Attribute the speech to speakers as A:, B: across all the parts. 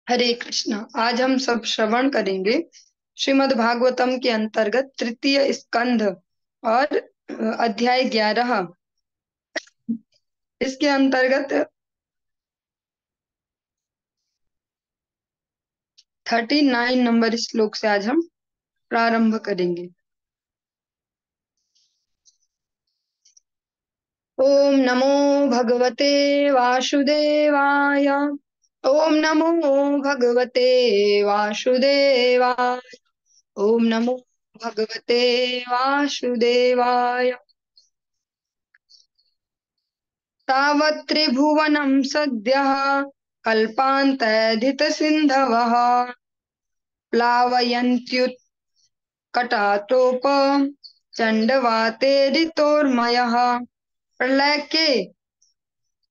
A: हरे कृष्णा। आज हम सब श्रवण करेंगे श्रीमद् भागवतम के अंतर्गत तृतीय स्कंध और अध्याय 11। इसके अंतर्गत 39 नंबर श्लोक से आज हम प्रारंभ करेंगे। ओम नमो भगवते वासुदेवाय। ओम नमो भगवते वासुदेवाय। ओम नमो भगवते वासुदेवाय। तावत् त्रिभुवनं सद्यः कल्पान्तयधितसिन्धवः प्लावयन्त्युत्कटाटोप चण्डवातेरितोर्मयः। प्रलय के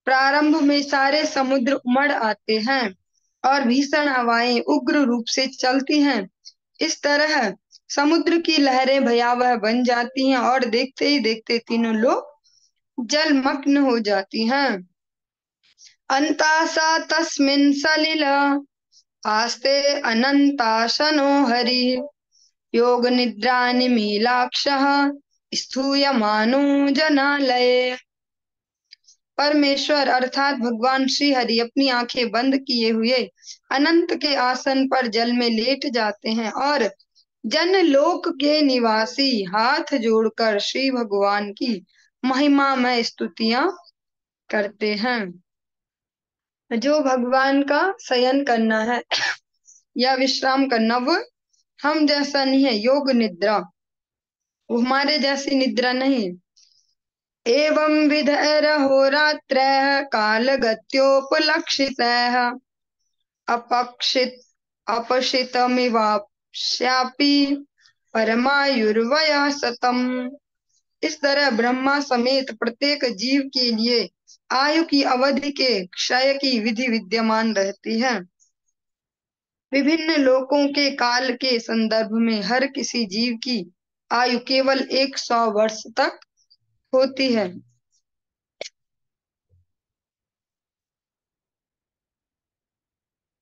A: प्रारंभ में सारे समुद्र उमड़ आते हैं और भीषण हवाएं उग्र रूप से चलती हैं। इस तरह समुद्र की लहरें भयावह बन जाती हैं और देखते ही देखते तीनों लोग जलमग्न हो जाती हैं। अन्तासा तस्मिन् सलिल आस्ते अनन्ताशनो हरिः योगनिद्रानिमीलाक्षः स्तूयमानो जनालये। परमेश्वर अर्थात भगवान श्री हरि अपनी आंखें बंद किए हुए अनंत के आसन पर जल में लेट जाते हैं और जनलोक के निवासी हाथ जोड़कर श्री भगवान की महिमामय स्तुतियां करते हैं। जो भगवान का शयन करना है या विश्राम करना, वो हम जैसा नहीं है। योग निद्रा, वो हमारे जैसी निद्रा नहीं। एवं विधरहोरात्रः कालगत्योपलक्षितः अपक्षित अपशितमिवाप्स्यापि परमायुर्वयः शतम्। इस तरह ब्रह्मा समेत प्रत्येक जीव के लिए आयु की अवधि के क्षय की विधि विद्यमान रहती है। विभिन्न लोकों के काल के संदर्भ में हर किसी जीव की आयु केवल 100 वर्ष तक होती है।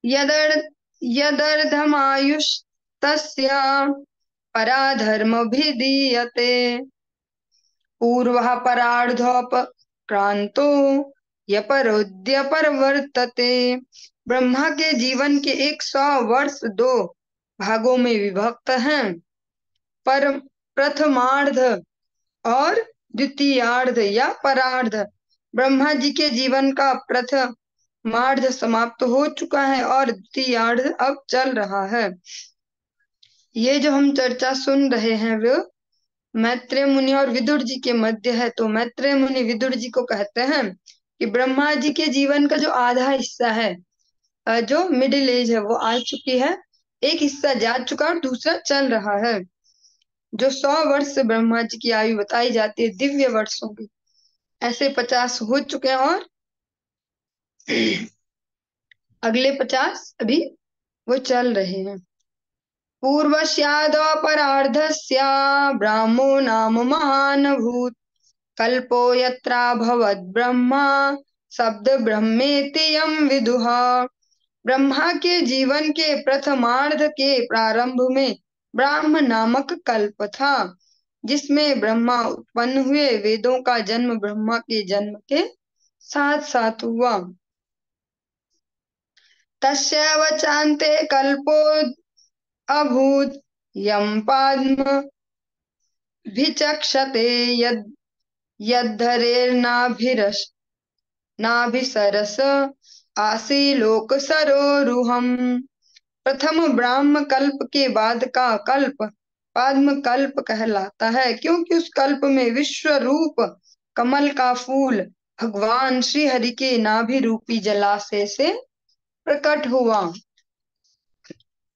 A: यदर् यदर्धमायुस्तस्य पराधर्मभिधीयते पूर्वः परार्धोपक्रांतो यपरोऽद्यपवर्तते। ब्रह्मा के जीवन के 100 वर्ष दो भागों में विभक्त हैं, पर प्रथमार्ध और द्वितीयार्ध या परार्ध। ब्रह्मा जी के जीवन का प्रथमार्ध समाप्त हो चुका है और द्वितीयार्ध अब चल रहा है। ये जो हम चर्चा सुन रहे हैं वो मैत्रेय मुनि और विदुर जी के मध्य है। तो मैत्रेय मुनि विदुर जी को कहते हैं कि ब्रह्मा जी के जीवन का जो आधा हिस्सा है, जो मिडिल एज है, वो आ चुकी है। एक हिस्सा जा चुका और दूसरा चल रहा है। जो 100 वर्ष से ब्रह्मा जी की आयु बताई जाती है दिव्य वर्षों की, ऐसे 50 हो चुके हैं और अगले 50 अभी वो चल रहे हैं। पूर्वस्यादपरार्धस्य ब्राह्मो नाम महानभूत् कल्पो यत्राभवद् ब्रह्मा शब्द ब्रह्मेति यं विदुः। ब्रह्मा के जीवन के प्रथमार्ध के प्रारंभ में ब्राह्म नामक कल्प था, जिसमें ब्रह्मा उत्पन्न हुए। वेदों का जन्म ब्रह्मा के जन्म के साथ साथ हुआ। तस्यैव चान्ते कल्पो अभूत् यं पाद्म भिचक्षते यद् यद्धरेर्नाभिरस् नाभिसरस आसीलोक सरोरुहम्। प्रथम ब्राह्म कल्प के बाद का कल्प पाद्म कल्प कहलाता है, क्योंकि उस कल्प में विश्व रूप कमल का फूल भगवान श्री हरि के नाभि रूपी जलाशय से प्रकट हुआ।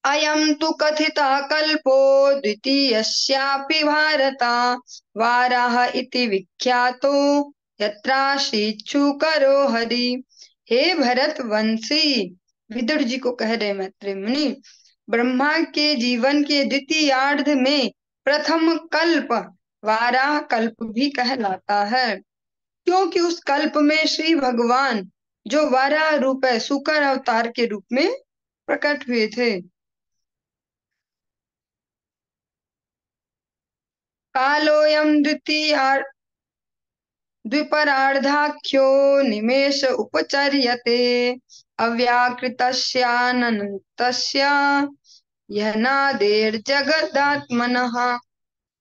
A: अयं तु कथितः कल्पो द्वितीयस्यापि भारता वाराह इति विख्यातो यत्राशीच्छुकरो हरि। हे भरत वंशी, विदुर जी को कह रहे मैत्रेय मुनि, ब्रह्मा के जीवन के द्वितीयार्ध में प्रथम कल्प वाराह कल्प भी कहलाता है, क्योंकि उस कल्प में श्री भगवान जो वाराह रूप है, शुकर अवतार के रूप में प्रकट हुए थे। कालोऽयं द्विपरार्धाख्यो निमेष उपचर्यते अव्याकृतस्यानन्तस्य यनादेर्जगदात्मनः।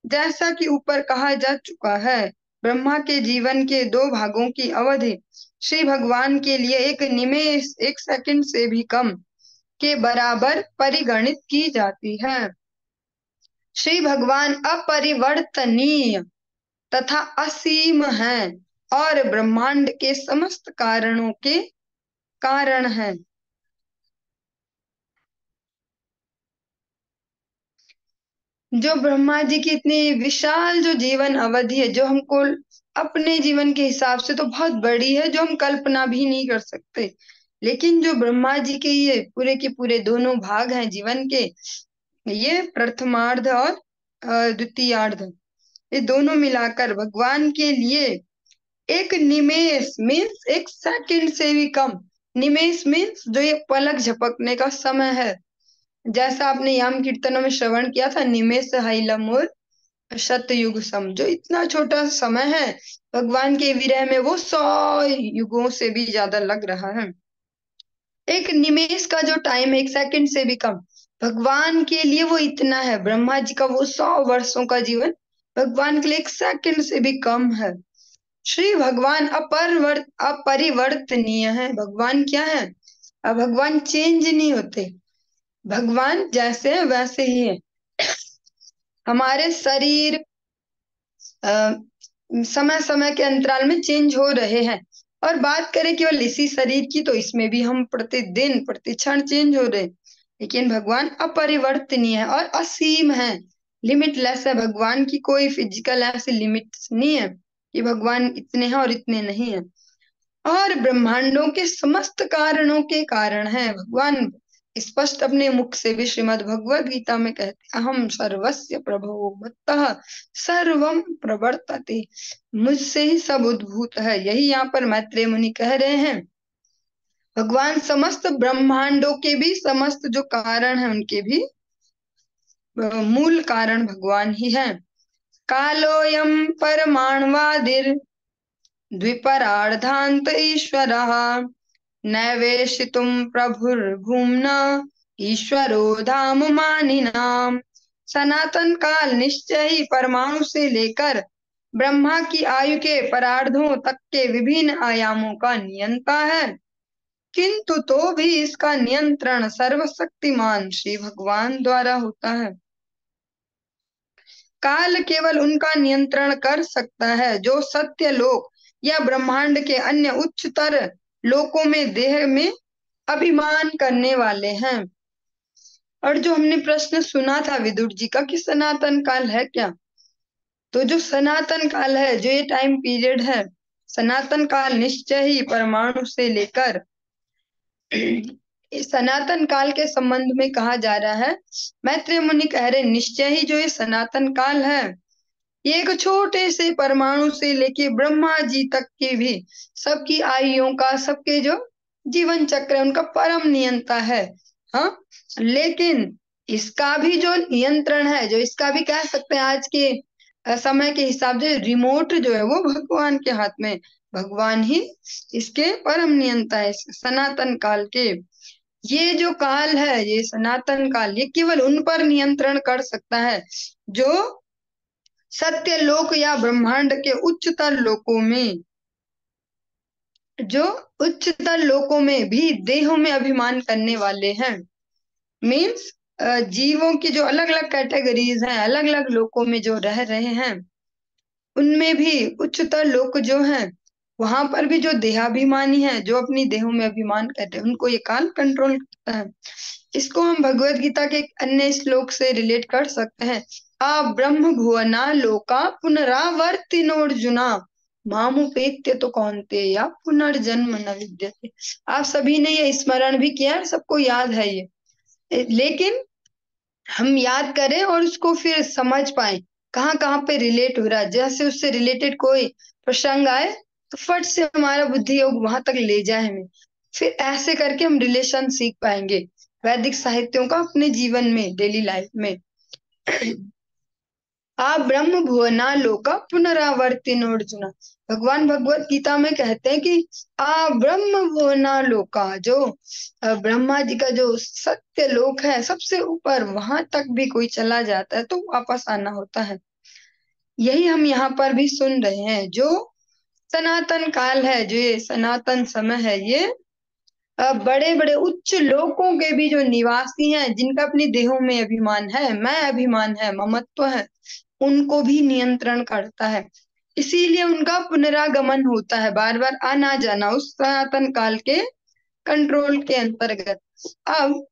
A: जैसा कि ऊपर कहा जा चुका है, ब्रह्मा के जीवन के दो भागों की अवधि श्री भगवान के लिए एक निमेष, एक सेकंड से भी कम के बराबर परिगणित की जाती है। श्री भगवान अपरिवर्तनीय तथा असीम हैं और ब्रह्मांड के समस्त कारणों के कारण हैं। जो ब्रह्मा जी की इतनी विशाल जो जीवन अवधि है, जो हमको अपने जीवन के हिसाब से तो बहुत बड़ी है, जो हम कल्पना भी नहीं कर सकते, लेकिन जो ब्रह्मा जी के ये पूरे के पूरे दोनों भाग हैं जीवन के, ये प्रथमार्ध और द्वितीयार्ध, ये दोनों मिलाकर भगवान के लिए एक निमेष मीन्स एक सेकंड से भी कम। निमेष मीन्स जो ये पलक झपकने का समय है, जैसा आपने याम कीर्तनों में श्रवण किया था, निमेष हैलमुर शतयुग सम, जो इतना छोटा समय है, भगवान के विरह में वो 100 युगों से भी ज्यादा लग रहा है। एक निमेष का जो टाइम है, एक सेकंड से भी कम, भगवान के लिए वो इतना है। ब्रह्मा जी का वो 100 वर्षों का जीवन भगवान के लिए एक सेकंड से भी कम है। श्री भगवान अपरिवर्तनीय है। भगवान क्या है? अब भगवान चेंज नहीं होते, भगवान जैसे हैं वैसे ही है। हमारे शरीर समय समय के अंतराल में चेंज हो रहे हैं, और बात करें केवल इसी शरीर की, तो इसमें भी हम प्रतिदिन प्रतिक्षण चेंज हो रहे, लेकिन भगवान अपरिवर्तनीय है और असीम है, लिमिटलेस है। भगवान की कोई फिजिकल ऐसी लिमिट्स नहीं है कि भगवान इतने हैं और इतने नहीं है। और ब्रह्मांडों के समस्त कारणों के कारण है भगवान। स्पष्ट अपने मुख से भी श्रीमद् भगवद गीता में कहते, अहम सर्वस्य प्रभवो मत्तः सर्वम प्रवर्तते, मुझसे ही सब उद्भूत है। यही यहाँ पर मैत्रेय मुनि कह रहे हैं। भगवान समस्त ब्रह्मांडों के भी, समस्त जो कारण है उनके भी मूल कारण भगवान ही है। कालोऽयं परमाणुवादिर् द्विपरार्धान्त ईश्वरः नैवेशितुं प्रभुर्भुम्ना ईश्वरो धाम मानिनाम। सनातन काल निश्चय ही परमाणु से लेकर ब्रह्मा की आयु के परार्धों तक के विभिन्न आयामों का नियंता है, किंतु तो भी इसका नियंत्रण सर्वशक्तिमान श्री भगवान द्वारा होता है। काल केवल उनका नियंत्रण कर सकता है जो सत्य लोक या ब्रह्मांड के अन्य उच्चतर लोकों में देह में अभिमान करने वाले हैं। और जो हमने प्रश्न सुना था विदुर जी का कि सनातन काल है क्या, तो जो सनातन काल है, जो ये टाइम पीरियड है, सनातन काल निश्चय ही परमाणु से लेकर इस सनातन काल के संबंध में कहा जा रहा है। मैत्रेय मुनि कह रहे निश्चय ही जो ये सनातन काल है, ये एक छोटे से परमाणु से लेके ब्रह्मा जी तक की भी सबकी आयुओं का, सबके जो जीवन चक्र है उनका परम नियंता है। हाँ, लेकिन इसका भी जो नियंत्रण है, जो इसका भी कह सकते हैं आज के समय के हिसाब से रिमोट जो है वो भगवान के हाथ में, भगवान ही इसके परम नियंता है इस सनातन काल के। ये जो काल है, ये सनातन काल, ये केवल उन पर नियंत्रण कर सकता है जो सत्य लोक या ब्रह्मांड के उच्चतर लोकों में, जो उच्चतर लोकों में भी देहों में अभिमान करने वाले हैं। मीन्स जीवों की जो अलग अलग कैटेगरीज हैं, अलग अलग लोकों में जो रह रहे हैं, उनमें भी उच्चतर लोक जो हैं, वहां पर भी जो देहाभिमानी है, जो अपनी देहों में अभिमान करते हैं, उनको ये काल कंट्रोल करता है। इसको हम भगवत गीता के एक अन्य श्लोक से रिलेट कर सकते हैं। आ ब्रह्म भुवना लोका पुनरावर्तिनोर्जुना मामुपेत्य तो कौन्तेय पुनर्जन्म न विद्यते। आप सभी ने ये स्मरण भी किया, सबको याद है ये, लेकिन हम याद करें और उसको फिर समझ पाए कहाँ कहाँ पे रिलेट हो रहा है। जैसे उससे रिलेटेड कोई प्रसंग आए तो फट से हमारा बुद्धि योग वहां तक ले जाए हमें, फिर ऐसे करके हम रिलेशन सीख पाएंगे। वैदिक साहित्यों का अपने जीवन में, डेली लाइफ में। आ ब्रह्म भुवना लोका पुनरावर्तिनोर्जुना। भगवान भगवत गीता में कहते हैं कि आ ब्रह्म भुवना लोका, जो ब्रह्मा जी का जो सत्य लोक है सबसे ऊपर, वहां तक भी कोई चला जाता है तो वापस आना होता है। यही हम यहाँ पर भी सुन रहे हैं। जो सनातन काल है, जो ये सनातन समय है, ये बड़े बड़े उच्च लोकों के भी जो निवासी हैं, जिनका अपनी देहों में अभिमान है, मैं अभिमान है, ममत्व है, उनको भी नियंत्रण करता है। इसीलिए उनका पुनरागमन होता है, बार बार आना जाना उस सनातन काल के कंट्रोल के अंतर्गत। अब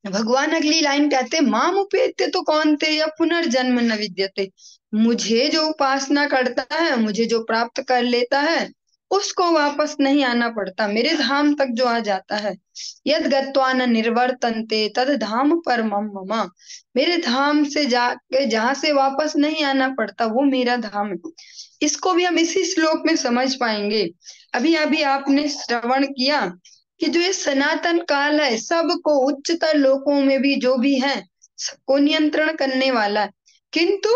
A: भगवान अगली लाइन कहते, माम उपेत्य तो कौन थे या पुनर्जन्म न विद्यते। मुझे जो उपासना करता है, मुझे जो प्राप्त कर लेता है, उसको वापस नहीं आना पड़ता, मेरे धाम तक जो आ जाता है। यद गत्वा न निर्वर्तन्ते तद धाम परमम मम। मेरे धाम से जाके जहां से वापस नहीं आना पड़ता, वो मेरा धाम है। इसको भी हम इसी श्लोक में समझ पाएंगे। अभी अभी आपने श्रवण किया कि जो ये सनातन काल है, सबको उच्चतर लोकों में भी जो भी है सबको नियंत्रण करने वाला है, किंतु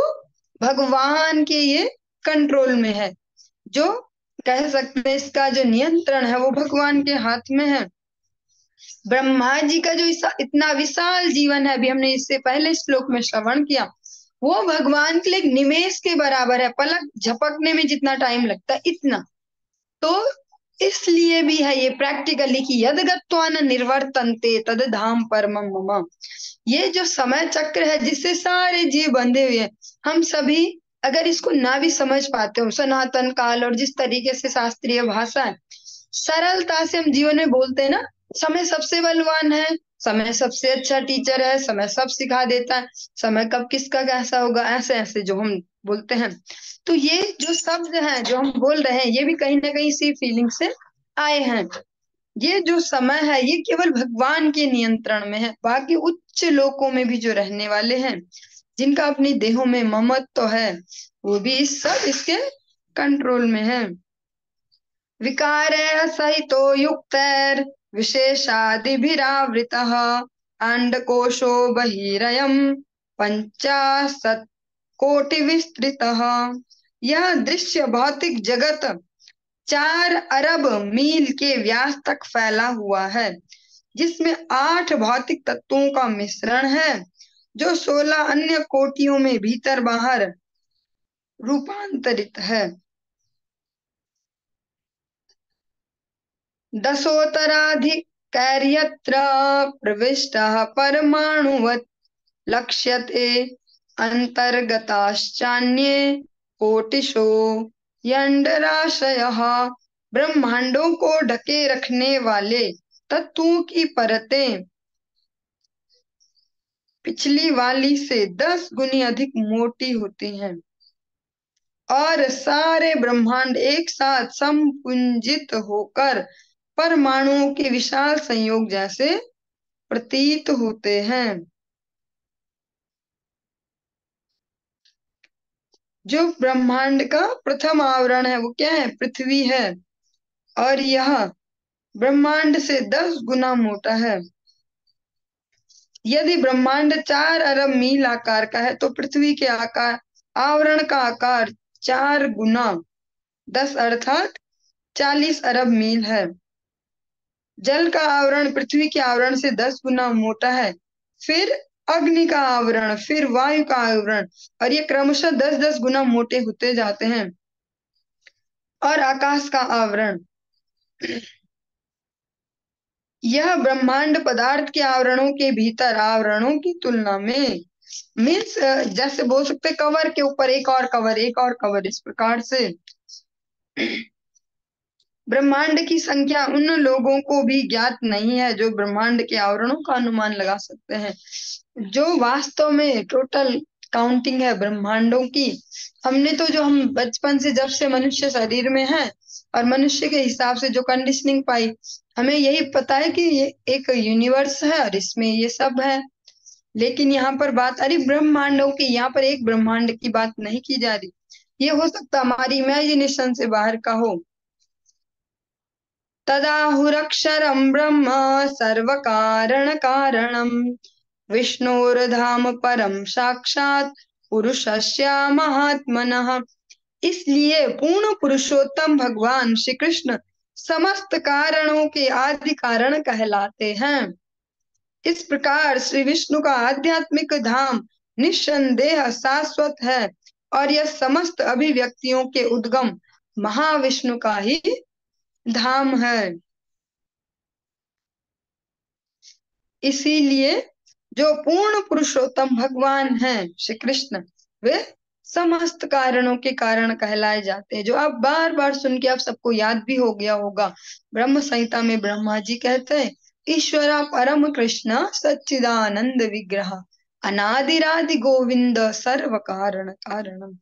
A: भगवान के ये कंट्रोल में है। जो कह सकते हैं इसका जो नियंत्रण है वो भगवान के हाथ में है। ब्रह्मा जी का जो इतना विशाल जीवन है, अभी हमने इससे पहले श्लोक में श्रवण किया, वो भगवान के लिए एक निमेष के बराबर है। पलक झपकने में जितना टाइम लगता है, इतना। तो इसलिए भी है ये प्रैक्टिकली कि यद गत्वा न निर्वर्तन्ते तद धाम परमम मम। ये जो समय चक्र है जिससे सारे जीव बंधे हुए हैं, हम सभी अगर इसको ना भी समझ पाते हो, सनातन काल और जिस तरीके से शास्त्रीय भाषा है, सरलता से हम जीवन में बोलते हैं ना, समय सबसे बलवान है, समय सबसे अच्छा टीचर है, समय सब सिखा देता है, समय कब किसका कैसा होगा, ऐसे ऐसे जो हम बोलते हैं। तो ये जो शब्द हैं जो हम बोल रहे हैं, ये भी कहीं ना कहीं इसी फीलिंग से आए हैं। ये जो समय है ये केवल भगवान के नियंत्रण में है। बाकी उच्च लोकों में भी जो रहने वाले हैं, जिनका अपनी देहों में ममत्व तो है, वो भी इस सब इसके कंट्रोल में है। विकारेण सहितो युक्तैर विशेषादिभिरावृतः अंडकोशो बहिरयम् पंचाशत् कोटि विस्तृतः। यह दृश्य भौतिक जगत 4 अरब मील के व्यास तक फैला हुआ है, जिसमें 8 भौतिक तत्वों का मिश्रण है, जो 16 अन्य कोटियों में भीतर बाहर रूपांतरित है। दशोत्तराधिकैर्यत्र प्रविष्टः परमाणुवत् लक्ष्यते अंतर्गताश्चान्ये कोटिशो यंडराशयः। ब्रह्मांडों को ढके रखने वाले तत्वों की परतें पिछली वाली से 10 गुनी अधिक मोटी होती हैं, और सारे ब्रह्मांड एक साथ संपुंजित होकर परमाणुओं के विशाल संयोग जैसे प्रतीत होते हैं। जो ब्रह्मांड का प्रथम आवरण है वो क्या है? पृथ्वी है, और यह ब्रह्मांड से 10 गुना मोटा है। यदि ब्रह्मांड 4 अरब मील आकार का है तो पृथ्वी के आकार आवरण का आकार 4 गुना 10 अर्थात 40 अरब मील है। जल का आवरण पृथ्वी के आवरण से 10 गुना मोटा है, फिर अग्नि का आवरण, फिर वायु का आवरण, और ये क्रमशः 10-10 गुना मोटे होते जाते हैं। और आकाश का आवरण, यह ब्रह्मांड पदार्थ के आवरणों के भीतर आवरणों की तुलना में, मीन्स जैसे बोल सकते कवर के ऊपर एक और कवर, एक और कवर, इस प्रकार से ब्रह्मांड की संख्या उन लोगों को भी ज्ञात नहीं है जो ब्रह्मांड के आवरणों का अनुमान लगा सकते हैं। जो वास्तव में टोटल काउंटिंग है ब्रह्मांडों की, हमने तो जो हम बचपन से जब से मनुष्य शरीर में है और मनुष्य के हिसाब से जो कंडीशनिंग पाई, हमें यही पता है कि ये एक यूनिवर्स है और इसमें ये सब है। लेकिन यहाँ पर बात आ रही ब्रह्मांडों की, यहाँ पर एक ब्रह्मांड की बात नहीं की जा रही। ये हो सकता हमारी इमेजिनेशन से बाहर का हो। तदाहुरक्षरं ब्रह्म सर्वकारण कारणम विष्णुर्धाम परम साक्षात पुरुषस्य महात्मनः। इसलिए पूर्ण पुरुषोत्तम भगवान श्री कृष्ण समस्त कारणों के आदि कारण कहलाते हैं। इस प्रकार श्री विष्णु का आध्यात्मिक धाम निस्संदेह शाश्वत है और यह समस्त अभिव्यक्तियों के उद्गम महाविष्णु का ही धाम है। इसीलिए जो पूर्ण पुरुषोत्तम भगवान हैं श्री कृष्ण, वे समस्त कारणों के कारण कहलाए जाते हैं। जो आप बार बार सुन के आप सबको याद भी हो गया होगा। ब्रह्म संहिता में ब्रह्मा जी कहते हैं, ईश्वरा परम कृष्ण सच्चिदानंद विग्रह अनादिरादि गोविंद सर्व कारण कारणम।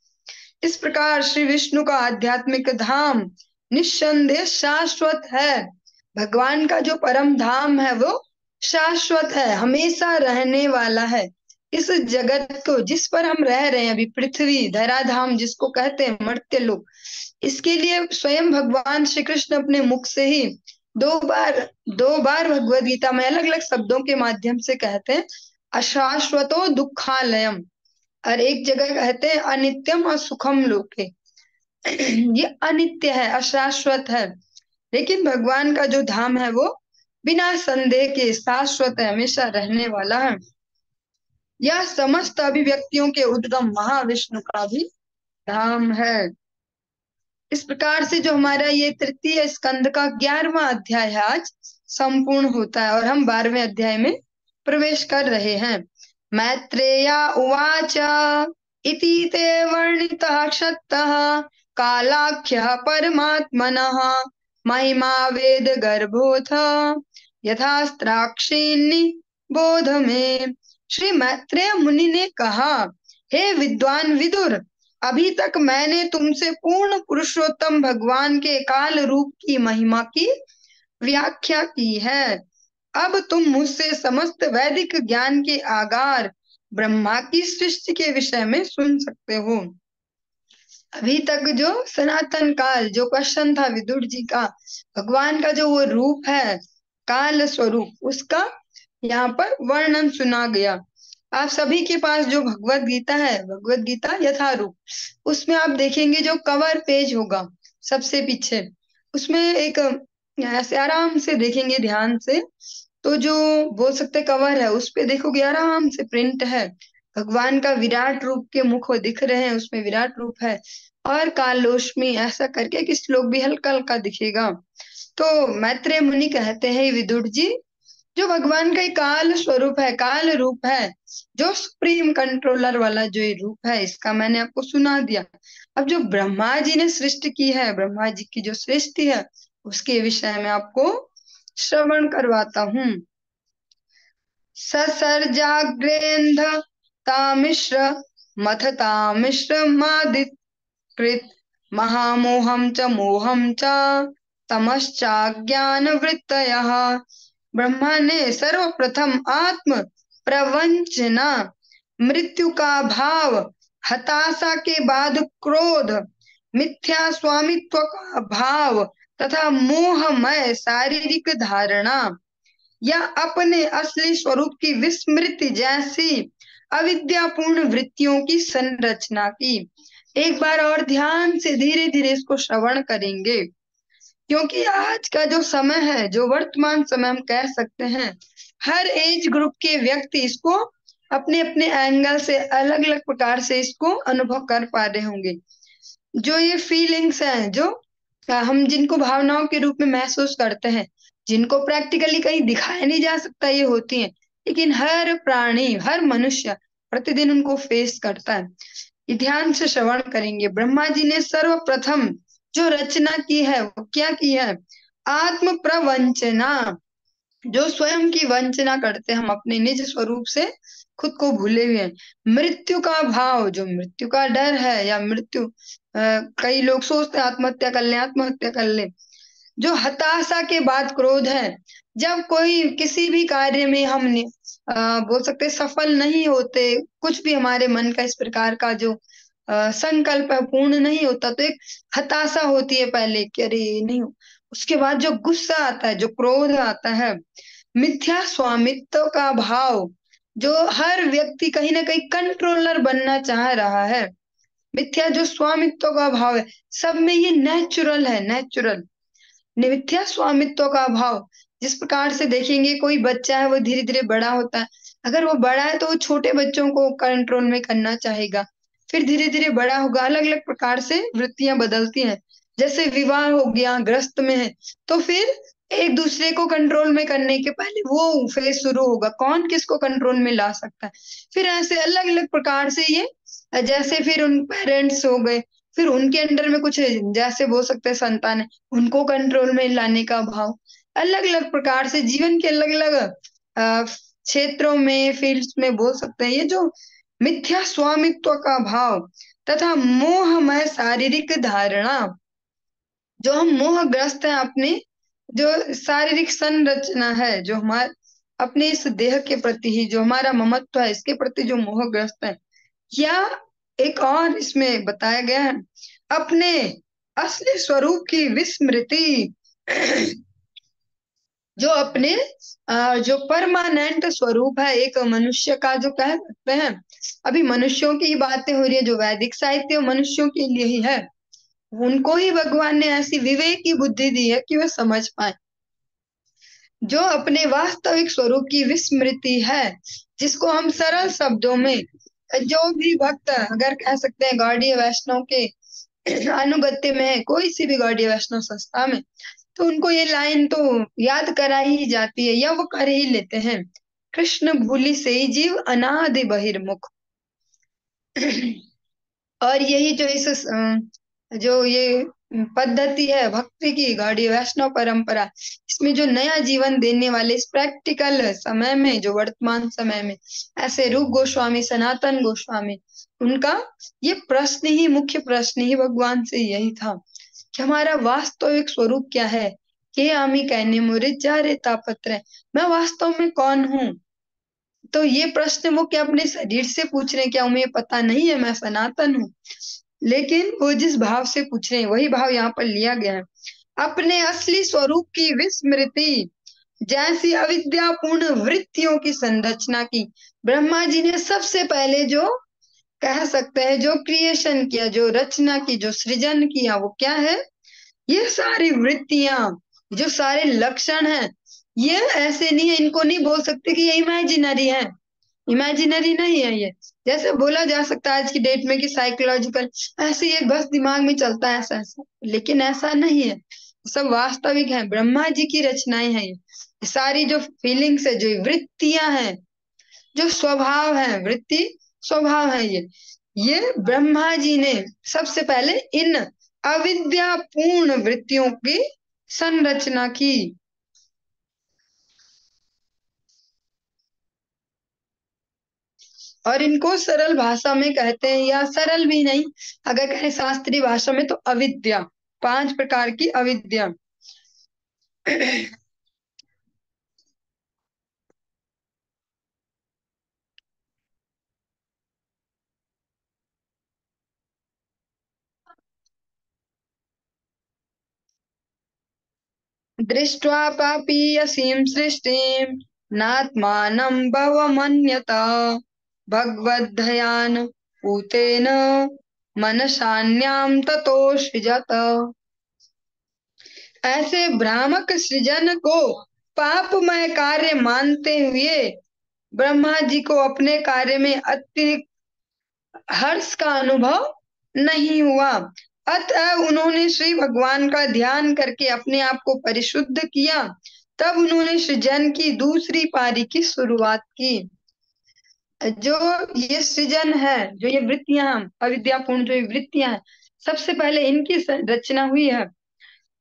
A: इस प्रकार श्री विष्णु का आध्यात्मिक धाम निस्संदेह शाश्वत है। भगवान का जो परम धाम है वो शाश्वत है, हमेशा रहने वाला है। इस जगत को जिस पर हम रह रहे हैं अभी, पृथ्वी धराधाम जिसको कहते हैं मर्त्य लोक, इसके लिए स्वयं भगवान श्री कृष्ण अपने मुख से ही दो बार भगवद गीता में अलग अलग शब्दों के माध्यम से कहते हैं अशाश्वतो दुखालयम, और एक जगह कहते हैं अनित्यम और सुखम लोके। ये अनित्य है, अशाश्वत है, लेकिन भगवान का जो धाम है वो बिना संदेह के शाश्वत है, हमेशा रहने वाला है। यह समस्त अभिव्यक्तियों के उद्गम महाविष्णु का भी धाम है। इस प्रकार से जो हमारा ये तृतीय स्कंद का 11वां अध्याय है आज संपूर्ण होता है और हम 12वें अध्याय में प्रवेश कर रहे हैं। मैत्रेया उवाच इति ते वर्णितः क्षत्तः कालाख्यः परमात्मनः महिमा वेद गर्भोऽथ यथास्त्राक्षिणी बोध में। श्री मैत्रेय मुनि ने कहा, हे विद्वान विदुर, अभी तक मैंने तुमसे पूर्ण पुरुषोत्तम भगवान के काल रूप की महिमा की व्याख्या की है। अब तुम मुझसे समस्त वैदिक ज्ञान के आगार ब्रह्मा की सृष्टि के विषय में सुन सकते हो। अभी तक जो सनातन काल जो क्वेश्चन था विदुर जी का, भगवान का जो वो रूप है काल स्वरूप, उसका यहाँ पर वर्णन सुना गया। आप सभी के पास जो भगवत गीता है, भगवत गीता यथारूप, उसमें आप देखेंगे जो कवर पेज होगा सबसे पीछे, उसमें एक ऐसे आराम से देखेंगे ध्यान से, तो जो बोल सकते कवर है उस पे देखोगे आराम से प्रिंट है, भगवान का विराट रूप के मुख दिख रहे हैं, उसमें विराट रूप है और कालोष्मी ऐसा करके कि श्लोक भी हल्का हल्का दिखेगा। तो मैत्रेय मुनि कहते हैं विदुर जी, जो भगवान का काल स्वरूप है, काल रूप है, जो सुप्रीम कंट्रोलर वाला जो ये रूप है, इसका मैंने आपको सुना दिया। अब जो ब्रह्मा जी ने सृष्टि की है, ब्रह्मा जी की जो सृष्टि है, उसके विषय में आपको श्रवण करवाता हूँ। ससर्जाग्रेन्ध तामिश्र मथतामिश्र मादिकृत महामोहम च मोहम च तमश्चाज्ञान वृत्तयः। ब्रह्मा ने सर्वप्रथम आत्म प्रवंचना, मृत्यु का भाव, हताशा के बाद क्रोध, मिथ्या स्वामित्व का भाव तथा मोहमय शारीरिक धारणा या अपने असली स्वरूप की विस्मृति जैसी अविद्यापूर्ण वृत्तियों की संरचना की। एक बार और ध्यान से धीरे धीरे इसको श्रवण करेंगे, क्योंकि आज का जो समय है, जो वर्तमान समय हम कह सकते हैं, हर एज ग्रुप के व्यक्ति इसको अपने अपने एंगल से अलग अलग प्रकार से इसको अनुभव कर पा रहे होंगे। जो ये फीलिंग्स हैं, जो हम जिनको भावनाओं के रूप में महसूस करते हैं, जिनको प्रैक्टिकली कहीं दिखाया नहीं जा सकता, ये होती हैं, लेकिन हर प्राणी, हर मनुष्य प्रतिदिन उनको फेस करता है। ये ध्यान से श्रवण करेंगे। ब्रह्मा जी ने सर्वप्रथम जो रचना की है वो क्या की है? आत्म प्रवंचना, जो स्वयं की वंचना करते हैं, हम अपने निज स्वरूप से खुद को भूले हुए हैं। मृत्यु का भाव, जो मृत्यु का डर है, या मृत्यु कई लोग सोचते हैं आत्महत्या कर ले, आत्महत्या कर ले। जो हताशा के बाद क्रोध है, जब कोई किसी भी कार्य में हम बोल सकते सफल नहीं होते, कुछ भी हमारे मन का इस प्रकार का जो संकल्प है पूर्ण नहीं होता, तो एक हताशा होती है पहले कि अरे नहीं हो, उसके बाद जो गुस्सा आता है, जो क्रोध आता है, मिथ्या स्वामित्व का भाव, जो हर व्यक्ति कहीं ना कहीं कंट्रोलर बनना चाह रहा है, मिथ्या जो स्वामित्व का भाव है, सब में ये नेचुरल है, नेचुरल। मिथ्या स्वामित्व का भाव, जिस प्रकार से देखेंगे कोई बच्चा है वो धीरे धीरे बड़ा होता है, अगर वो बड़ा है तो वो छोटे बच्चों को कंट्रोल में करना चाहेगा, फिर धीरे धीरे बड़ा होगा, अलग अलग प्रकार से वृत्तियां बदलती हैं। जैसे विवाह हो गया, ग्रस्त में है, तो फिर एक दूसरे को कंट्रोल में करने के पहले वो फेज शुरू होगा, कौन किसको कंट्रोल में ला सकता है। फिर ऐसे अलग अलग प्रकार से ये, जैसे फिर उन पेरेंट्स हो गए, फिर उनके अंडर में कुछ जैसे बोल सकते हैं संतान है, उनको कंट्रोल में लाने का भाव, अलग अलग प्रकार से जीवन के अलग अलग क्षेत्रों में, फील्ड्स में बोल सकते हैं, ये जो मिथ्या स्वामित्व का भाव तथा मोहमय शारीरिक धारणा, जो हम मोहग्रस्त हैं अपने जो शारीरिक संरचना है, जो हमारे अपने इस देह के प्रति ही जो हमारा ममत्व है, इसके प्रति जो मोहग्रस्त है, या एक और इसमें बताया गया है, अपने असली स्वरूप की विस्मृति, जो अपने जो परमानेंट स्वरूप है एक मनुष्य का, जो कह सकते हैं, अभी मनुष्यों की ही बातें हो रही है, जो वैदिक साहित्य मनुष्यों के लिए ही है, उनको ही भगवान ने ऐसी विवेक की बुद्धि दी है कि वे समझ पाए, जो अपने वास्तविक स्वरूप की विस्मृति है, जिसको हम सरल शब्दों में, जो भी भक्त अगर कह सकते हैं गौड़ीय वैष्णव के अनुगत्य में है, कोई सी भी गौड़ीय वैष्णव संस्था में, तो उनको ये लाइन तो याद कराई ही जाती है, या वो कर ही लेते हैं, कृष्ण भूलि से ही जीव अनादि बहिर्मुख। और यही जो जो ये पद्धति है भक्ति की, गौड़ीय वैष्णव परंपरा, इसमें जो नया जीवन देने वाले इस प्रैक्टिकल समय में, जो वर्तमान समय में, ऐसे रूप गोस्वामी, सनातन गोस्वामी, उनका ये प्रश्न ही, मुख्य प्रश्न ही भगवान से यही था कि हमारा वास्तविक स्वरूप क्या है। के आमी कहने मोरे जा रे तापत्र, मैं वास्तव में कौन हूँ। तो ये प्रश्न वो क्या अपने शरीर से पूछ रहे हैं, क्या उन्हें पता नहीं है मैं सनातन हूँ, लेकिन वो जिस भाव से पूछ रहे हैं वही भाव यहाँ पर लिया गया है। अपने असली स्वरूप की विस्मृति, जैसी अविद्यापूर्ण वृत्तियों की संरचना की, ब्रह्मा जी ने सबसे पहले जो कह सकते हैं जो क्रिएशन किया, जो रचना की, जो सृजन किया, वो क्या है, ये सारी वृत्तियां, जो सारे लक्षण हैं, ये ऐसे नहीं है, इनको नहीं बोल सकते कि ये इमेजिनरी है, इमेजिनरी नहीं है ये। जैसे बोला जा सकता है आज की डेट में कि साइकोलॉजिकल, ऐसे ये बस दिमाग में चलता है ऐसा ऐसा, लेकिन ऐसा नहीं है, सब वास्तविक है, ब्रह्मा जी की रचनाएं हैं ये सारी, जो फीलिंग्स है, जो वृत्तियां हैं, जो स्वभाव है, वृत्ति स्वभाव है, ये ब्रह्मा जी ने सबसे पहले इन अविद्यापूर्ण वृत्तियों की संरचना की। और इनको सरल भाषा में कहते हैं, या सरल भी नहीं, अगर कहें शास्त्रीय भाषा में, तो अविद्या, 5 प्रकार की अविद्या। दृष्ट्वा पापीयसीं सृष्टिं नात्मानं भवमन्यत, भगवद्ध्यान पूतेन मनसान्यां ततो सृजत। ऐसे भ्रामक सृजन को पापमय कार्य मानते हुए ब्रह्मा जी को अपने कार्य में अतिरिक्त हर्ष का अनुभव नहीं हुआ, अतः उन्होंने श्री भगवान का ध्यान करके अपने आप को परिशुद्ध किया, तब उन्होंने सृजन की दूसरी पारी की शुरुआत की। जो ये सृजन है, जो ये वृत्तियां, अविद्यापूर्ण जो ये वृत्तियां हैं, सबसे पहले इनकी रचना हुई है,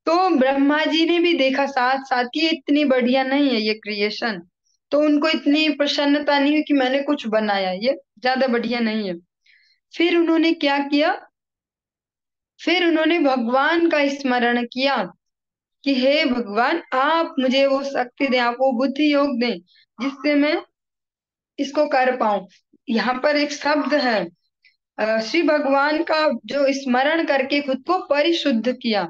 A: तो ब्रह्मा जी ने भी देखा साथ साथ कि ये इतनी बढ़िया नहीं है ये क्रिएशन, तो उनको इतनी प्रसन्नता नहीं हुई कि मैंने कुछ बनाया, ये ज्यादा बढ़िया नहीं है। फिर उन्होंने क्या किया, फिर उन्होंने भगवान का स्मरण किया कि हे भगवान, आप मुझे वो शक्ति दें, आप वो बुद्धि योग दें, जिससे मैं इसको कर पाऊं। यहाँ पर एक शब्द है, श्री भगवान का जो स्मरण करके खुद को परिशुद्ध किया।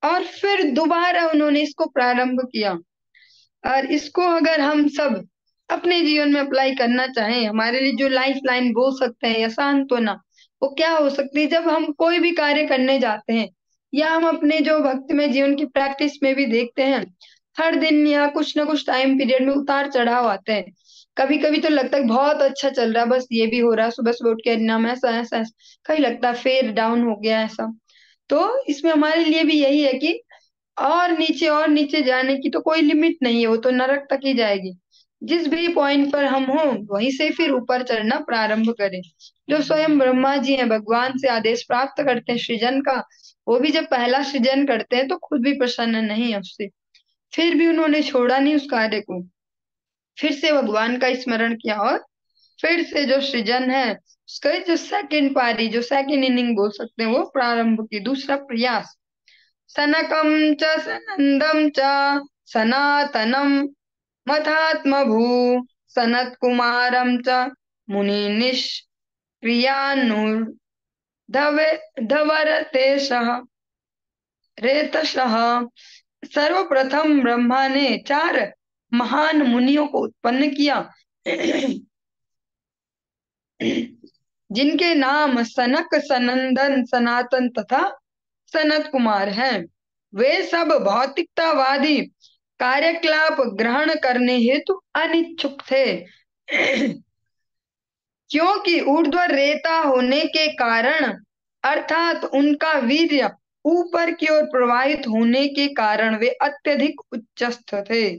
A: और फिर दोबारा उन्होंने इसको प्रारंभ किया। और इसको अगर हम सब अपने जीवन में अप्लाई करना चाहें, हमारे लिए जो लाइफ लाइन बोल सकते हैं या सांत्वना, वो क्या हो सकती है? जब हम कोई भी कार्य करने जाते हैं या हम अपने जो भक्तिमय जीवन की प्रैक्टिस में भी देखते हैं, हर दिन या कुछ ना कुछ टाइम पीरियड में उतार चढ़ाव आते हैं। कभी कभी तो लगता है बहुत अच्छा चल रहा है, बस ये भी हो रहा है, सुबह सुबह उठ के हरिनाम ऐसा ऐसा ऐसा, कहीं लगता है फेर डाउन हो गया ऐसा। तो इसमें हमारे लिए भी यही है कि और नीचे जाने की तो कोई लिमिट नहीं है, वो तो नरक तक ही जाएगी। जिस भी पॉइंट पर हम हो वहीं से फिर ऊपर चढ़ना प्रारंभ करें। जो स्वयं ब्रह्मा जी हैं, भगवान से आदेश प्राप्त करते हैं सृजन का, वो भी जब पहला सृजन करते हैं तो खुद भी प्रसन्न नहीं है उससे, फिर भी उन्होंने छोड़ा नहीं उस कार्य को, फिर से भगवान का स्मरण किया और फिर से जो सृजन है उसका जो सेकंड पारी, जो सेकंड इनिंग बोल सकते हैं, वो प्रारंभ की, दूसरा प्रयास। सनकं च सनन्दं च सनातनं मथात्मभू सनत्कुमारं च मुनिनिष्क्रियानुर्धवरतेषः रेतसः। सर्वप्रथम ब्रह्मा ने 4 महान मुनियों को उत्पन्न किया जिनके नाम सनक, सनंदन, सनातन तथा सनत कुमार हैं। वे सब भौतिकतावादी कार्यकलाप ग्रहण करने हेतु अनिच्छुक थे क्योंकि ऊर्ध्व रेता होने के कारण, अर्थात उनका वीर्य ऊपर की ओर प्रवाहित होने के कारण वे अत्यधिक उच्चस्थ थे।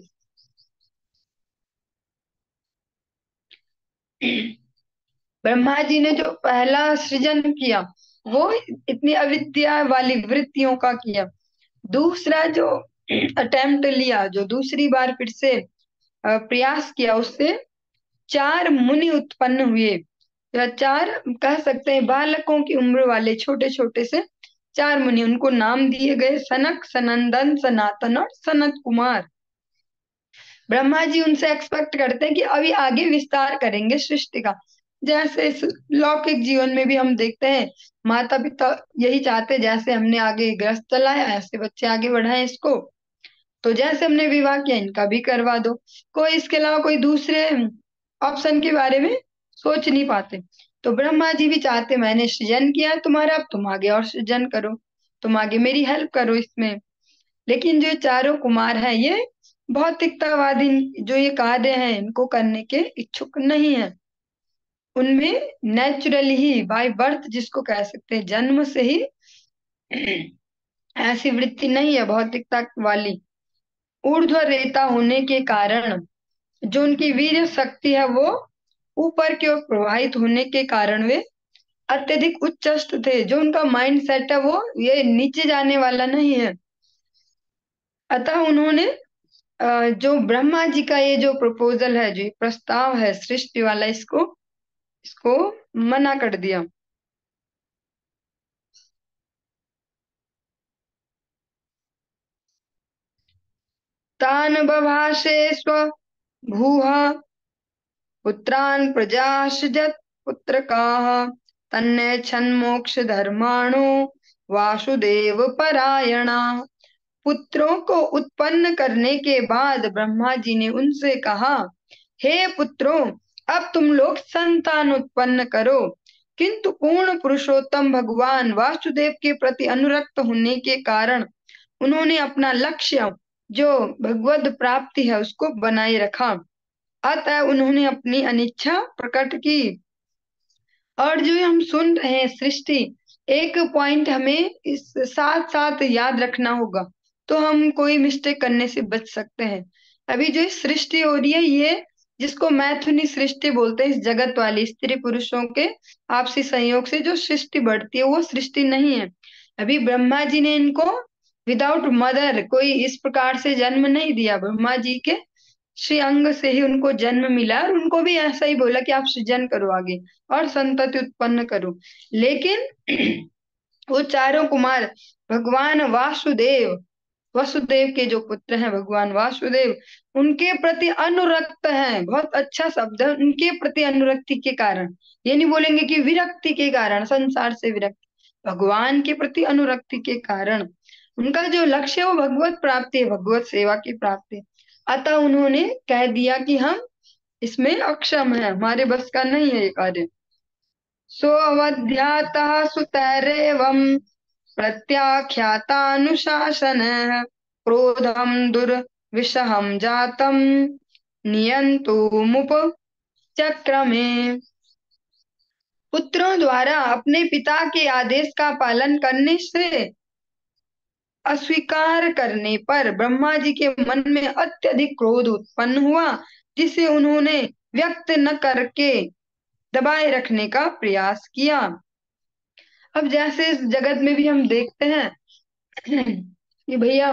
A: ब्रह्मा जी ने जो पहला सृजन किया वो इतनी अविद्या वाली वृत्तियों का किया। दूसरा जो अटेम्प्ट लिया, जो दूसरी बार फिर से प्रयास किया, उससे 4 मुनि उत्पन्न हुए, या 4 कह सकते हैं बालकों की उम्र वाले छोटे छोटे से 4 मुनि, उनको नाम दिए गए सनक, सनंदन, सनातन और सनत कुमार। ब्रह्मा जी उनसे एक्सपेक्ट करते हैं कि अभी आगे विस्तार करेंगे सृष्टि का। जैसे इस लौकिक जीवन में भी हम देखते हैं, माता पिता यही चाहते हैं, जैसे हमने आगे ग्रस्त चलाया ऐसे बच्चे आगे बढ़ाएं इसको, तो जैसे हमने विवाह किया इनका भी करवा दो। कोई इसके अलावा कोई दूसरे ऑप्शन के बारे में सोच नहीं पाते। तो ब्रह्मा जी भी चाहते, मैंने सृजन किया है तुम्हारा, अब तुम आगे और सृजन करो, तुम आगे मेरी हेल्प करो इसमें। लेकिन जो चारों कुमार हैं ये भौतिकतावादी जो ये कार्य हैं इनको करने के इच्छुक नहीं है। उनमें नेचुरली ही बाय बर्थ जिसको कह सकते हैं, जन्म से ही ऐसी वृत्ति नहीं है भौतिकता वाली। ऊर्ध्व रेता होने के कारण जो उनकी वीर्य शक्ति है वो ऊपर की ओर प्रवाहित होने के कारण वे अत्यधिक उच्चस्थ थे। जो उनका माइंड सेट है वो ये नीचे जाने वाला नहीं है। अतः उन्होंने जो ब्रह्मा जी का ये जो प्रपोजल है, जो ये प्रस्ताव है सृष्टि वाला, इसको इसको मना कर दिया। तान बभाषे स्व भूः पुत्रान् प्रजासृजत् पुत्रकाः तन्नेच्छन् मोक्ष धर्माणो वासुदेव परायणा। पुत्रों को उत्पन्न करने के बाद ब्रह्मा जी ने उनसे कहा, हे पुत्रों, अब तुम लोग संतान उत्पन्न करो, किंतु पूर्ण पुरुषोत्तम भगवान वासुदेव के प्रति अनुरक्त होने के कारण उन्होंने अपना लक्ष्य जो भगवद प्राप्ति है उसको बनाए रखा। अतः उन्होंने अपनी अनिच्छा प्रकट की। और जो हम सुन रहे हैं सृष्टि, एक पॉइंट हमें इस साथ साथ याद रखना होगा, तो हम कोई मिस्टेक करने से बच सकते हैं। अभी जो सृष्टि हो रही है ये, जिसको मैथुनी सृष्टि बोलते हैं, इस जगत वाली स्त्री पुरुषों के आपसी संयोग से जो सृष्टि बढ़ती है वो सृष्टि नहीं है। अभी ब्रह्मा जी ने इनको विदाउट मदर कोई इस प्रकार से जन्म नहीं दिया। ब्रह्मा जी के श्री अंग से ही उनको जन्म मिला, और उनको भी ऐसा ही बोला कि आप सृजन करो आगे और संतति उत्पन्न करो। लेकिन वो चारों कुमार भगवान वासुदेव, वसुदेव के जो पुत्र हैं भगवान वासुदेव, उनके प्रति अनुरक्त हैं। बहुत अच्छा शब्द है, उनके प्रति अनुरक्ति के कारण। ये नहीं बोलेंगे कि विरक्ति के कारण, संसार से विरक्ति, भगवान के प्रति अनुरक्ति के कारण उनका जो लक्ष्य है वो भगवत प्राप्ति है, भगवत सेवा की प्राप्ति। अतः उन्होंने कह दिया कि हम इसमें अक्षम है, हमारे बस का नहीं है ये कार्य। सोऽवध्यातः सुतैरेवं प्रत्याख्यातानुशासनः क्रोधं दुर्विषहं जातं नियन्तुमुपचक्रमे। पुत्रों द्वारा अपने पिता के आदेश का पालन करने से अस्वीकार करने पर ब्रह्मा जी के मन में अत्यधिक क्रोध उत्पन्न हुआ, जिसे उन्होंने व्यक्त न करके दबाए रखने का प्रयास किया। अब जैसे इस जगत में भी हम देखते हैं कि भैया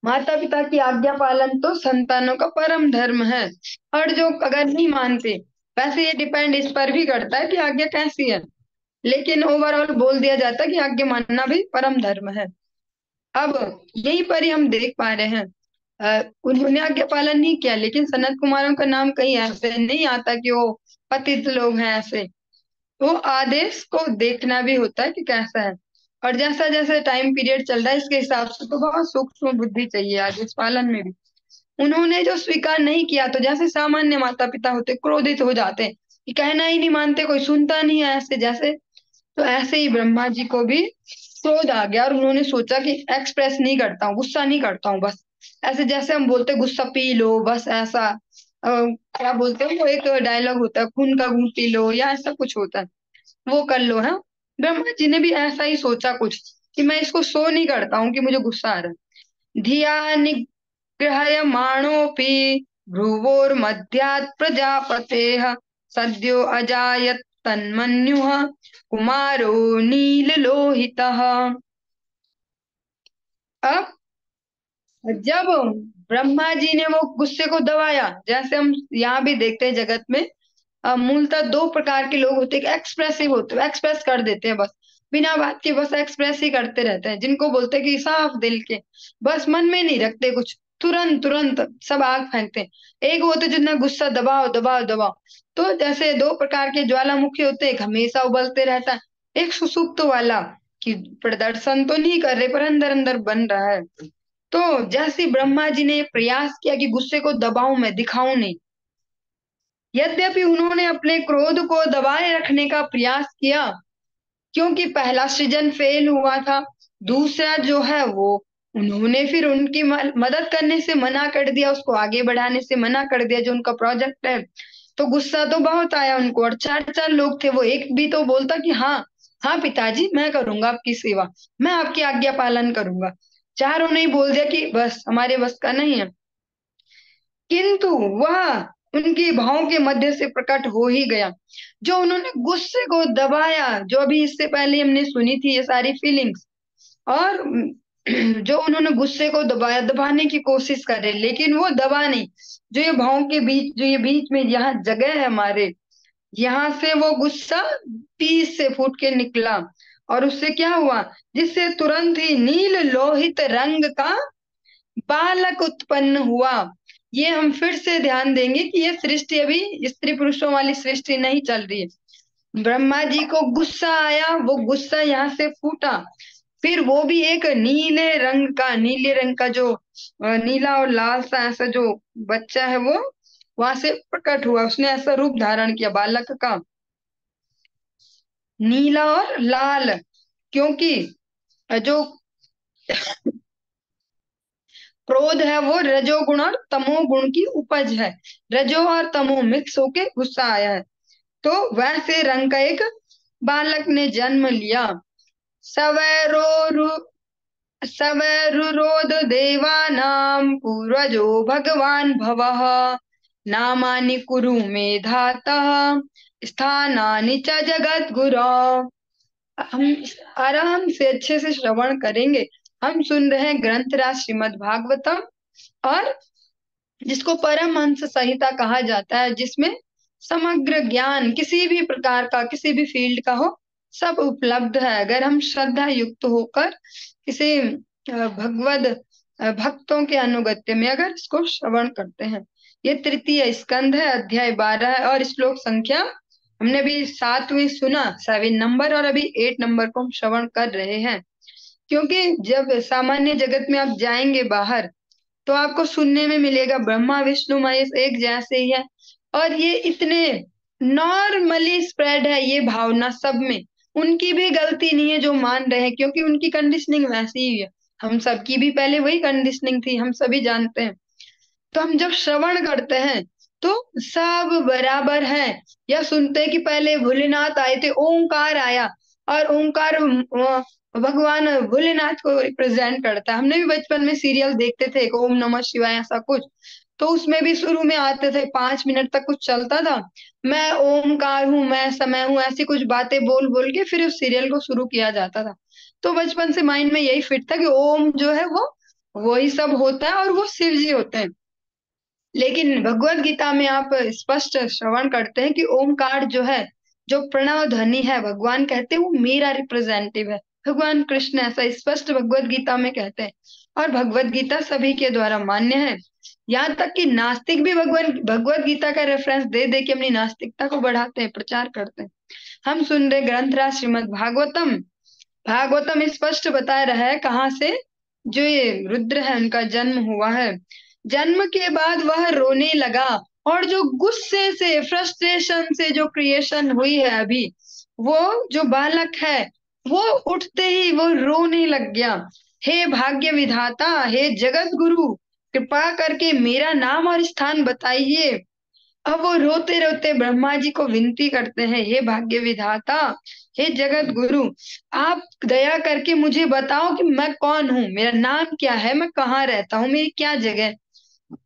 A: माता पिता की आज्ञा पालन तो संतानों का परम धर्म है, और जो अगर नहीं मानते, वैसे ये डिपेंड इस पर भी करता है कि आज्ञा कैसी है, लेकिन ओवरऑल बोल दिया जाता है कि आज्ञा मानना भी परम धर्म है। अब यहीं पर ही हम देख पा रहे हैं, उन्होंने आज्ञा पालन नहीं किया, लेकिन सनत कुमारों का नाम कहीं ऐसे नहीं आता कि वो पतित लोग हैं ऐसे। वो आदेश को देखना भी होता है कि कैसा है, और जैसा जैसा टाइम पीरियड चल रहा है इसके हिसाब से तो बहुत सूक्ष्म बुद्धि चाहिए आदेश पालन में भी। उन्होंने जो स्वीकार नहीं किया, तो जैसे सामान्य माता पिता होते क्रोधित हो जाते हैं कि कहना ही नहीं मानते, कोई सुनता नहीं है ऐसे जैसे, तो ऐसे ही ब्रह्मा जी को भी क्रोध आ गया, और उन्होंने सोचा कि एक्सप्रेस नहीं करता हूँ, गुस्सा नहीं करता हूँ, बस ऐसे जैसे हम बोलते हैं, गुस्सा पी लो बस ऐसा। क्या बोलते हैं, वो एक डायलॉग होता है, खून का घूंट पी लो, या ऐसा कुछ होता है, वो कर लो है। ब्रह्मा जी ने भी ऐसा ही सोचा कुछ, कि मैं इसको शो नहीं करता हूँ कि मुझे गुस्सा आ रहा है। धिया निग्रह्यमाणोऽपि भ्रुवोर्मध्यात् प्रजापतेः सद्यो अजायत तन्मन्युः कुमारो नीललोहितः। अब जब ब्रह्मा जी ने वो गुस्से को दबाया, जैसे हम यहाँ भी देखते हैं जगत में, मूलतः दो प्रकार के लोग होते हैं, एक्सप्रेसिव होते हैं, एक्सप्रेस कर देते हैं बस बिना बात के, बस एक्सप्रेस ही करते रहते हैं, जिनको बोलते हैं कि साफ दिल के, बस मन में नहीं रखते कुछ, तुरंत तुरंत सब आग फेंकते हैं। एक होते जितना गुस्सा दबाओ दबाओ दबाओ। तो जैसे दो प्रकार के ज्वालामुखी होते हैं, एक हमेशा उबलते रहता है, एक सुसुप्त वाला, कि प्रदर्शन तो नहीं कर रहे पर अंदर अंदर बन रहा है। तो जैसे ब्रह्मा जी ने प्रयास किया कि गुस्से को दबाऊं, मैं दिखाऊं नहीं, यद्यपि उन्होंने अपने क्रोध को दबाए रखने का प्रयास किया, क्योंकि पहला सृजन फेल हुआ था, दूसरा जो है वो उन्होंने फिर उनकी मदद करने से मना कर दिया, उसको आगे बढ़ाने से मना कर दिया जो उनका प्रोजेक्ट है। तो गुस्सा तो बहुत आया उनको, और चार चार लोग थे, वो एक भी तो बोलता कि हाँ हाँ पिताजी मैं करूंगा आपकी सेवा, मैं आपकी आज्ञा पालन करूंगा। चारों ने ही बोल दिया कि बस हमारे बस का नहीं है। किंतु वह उनके भावों के मध्य से प्रकट हो ही गया, जो उन्होंने गुस्से को दबाया, जो अभी इससे पहले हमने सुनी थी ये सारी फीलिंग्स, और जो उन्होंने गुस्से को दबाया, दबाने की कोशिश करे, लेकिन वो दबा नहीं, जो ये भावों के बीच, जो ये बीच में यहाँ जगह है हमारे, यहाँ से वो गुस्सा पीस से फूट के निकला, और उससे क्या हुआ, जिससे तुरंत ही नील लोहित रंग का बालक उत्पन्न हुआ। ये हम फिर से ध्यान देंगे कि ये सृष्टि अभी स्त्री पुरुषों वाली सृष्टि नहीं चल रही है। ब्रह्मा जी को गुस्सा आया, वो गुस्सा यहाँ से फूटा, फिर वो भी एक नीले रंग का, नीले रंग का जो नीला और लाल सा ऐसा जो बच्चा है वो वहां से प्रकट हुआ, उसने ऐसा रूप धारण किया बालक का, नीला और लाल, क्योंकि जो क्रोध है वो रजोगुण और तमोगुण की उपज है, रजो और तमो मिक्स होके गुस्सा आया है। तो वैसे रंग का एक बालक ने जन्म लिया। सवैरो सवैरुरोध देवानां पूर्वजो भगवान भवः नामानि कुरु मेधातः स्थानानि च जगद्गुरो। हम आराम से अच्छे से श्रवण करेंगे। हम सुन रहे हैं ग्रंथराज श्रीमद् भागवतम, और जिसको परमहंस संहिता कहा जाता है, जिसमें समग्र ज्ञान किसी भी प्रकार का, किसी भी फील्ड का हो, सब उपलब्ध है, अगर हम श्रद्धा युक्त होकर किसी भगवद भक्तों के अनुगत्य में अगर इसको श्रवण करते हैं। ये तृतीय स्कंध है, अध्याय 12 है, और श्लोक संख्या हमने अभी 7वीं सुना, 7 नंबर, और अभी 8 नंबर को हम श्रवण कर रहे हैं। क्योंकि जब सामान्य जगत में आप जाएंगे बाहर, तो आपको सुनने में मिलेगा ब्रह्मा विष्णु महेश एक जैसे ही है। और ये इतने नॉर्मली स्प्रेड है ये भावना सब में। उनकी भी गलती नहीं है जो मान रहे हैं, क्योंकि उनकी कंडीशनिंग वैसी ही है। हम सबकी भी पहले वही कंडीशनिंग थी, हम सभी जानते हैं। तो हम जब श्रवण करते हैं तो सब बराबर है। या सुनते हैं कि पहले भोलेनाथ आए थे, ओंकार आया, और ओंकार भगवान भोलेनाथ को रिप्रेजेंट करता है। हमने भी बचपन में सीरियल देखते थे, एक ओम नमः शिवाय ऐसा कुछ। तो उसमें भी शुरू में आते थे, 5 मिनट तक कुछ चलता था, मैं ओमकार हूँ, मैं समय हूँ, ऐसी कुछ बातें बोल बोल के फिर उस सीरियल को शुरू किया जाता था। तो बचपन से माइंड में यही फिट था कि ओम जो है वो वही सब होता है, और वो शिव जी होते हैं। लेकिन भगवत गीता में आप स्पष्ट श्रवण करते हैं कि ओमकार जो है, जो प्रणव ध्वनि है, भगवान कहते हैं वो मेरा रिप्रेजेंटेटिव है। भगवान कृष्ण ऐसा स्पष्ट भगवत गीता में कहते हैं। और भगवत गीता सभी के द्वारा मान्य है। यहाँ तक कि नास्तिक भी भगवान भगवत गीता का रेफरेंस दे दे के अपनी नास्तिकता को बढ़ाते हैं, प्रचार करते हैं। हम सुन रहे ग्रंथराज श्रीमद् भागवतम। भागवतम स्पष्ट बता रहा है कहाँ से जो ये रुद्र है उनका जन्म हुआ है। जन्म के बाद वह रोने लगा, और जो गुस्से से, फ्रस्ट्रेशन से जो क्रिएशन हुई है अभी, वो जो बालक है वो उठते ही वो रोने लग गया। हे भाग्य विधाता, हे जगत गुरु, कृपा करके मेरा नाम और स्थान बताइए। अब वो रोते रोते ब्रह्मा जी को विनती करते हैं, हे भाग्य विधाता, हे जगत गुरु, आप दया करके मुझे बताओ कि मैं कौन हूँ, मेरा नाम क्या है, मैं कहाँ रहता हूँ, मेरी क्या जगह है,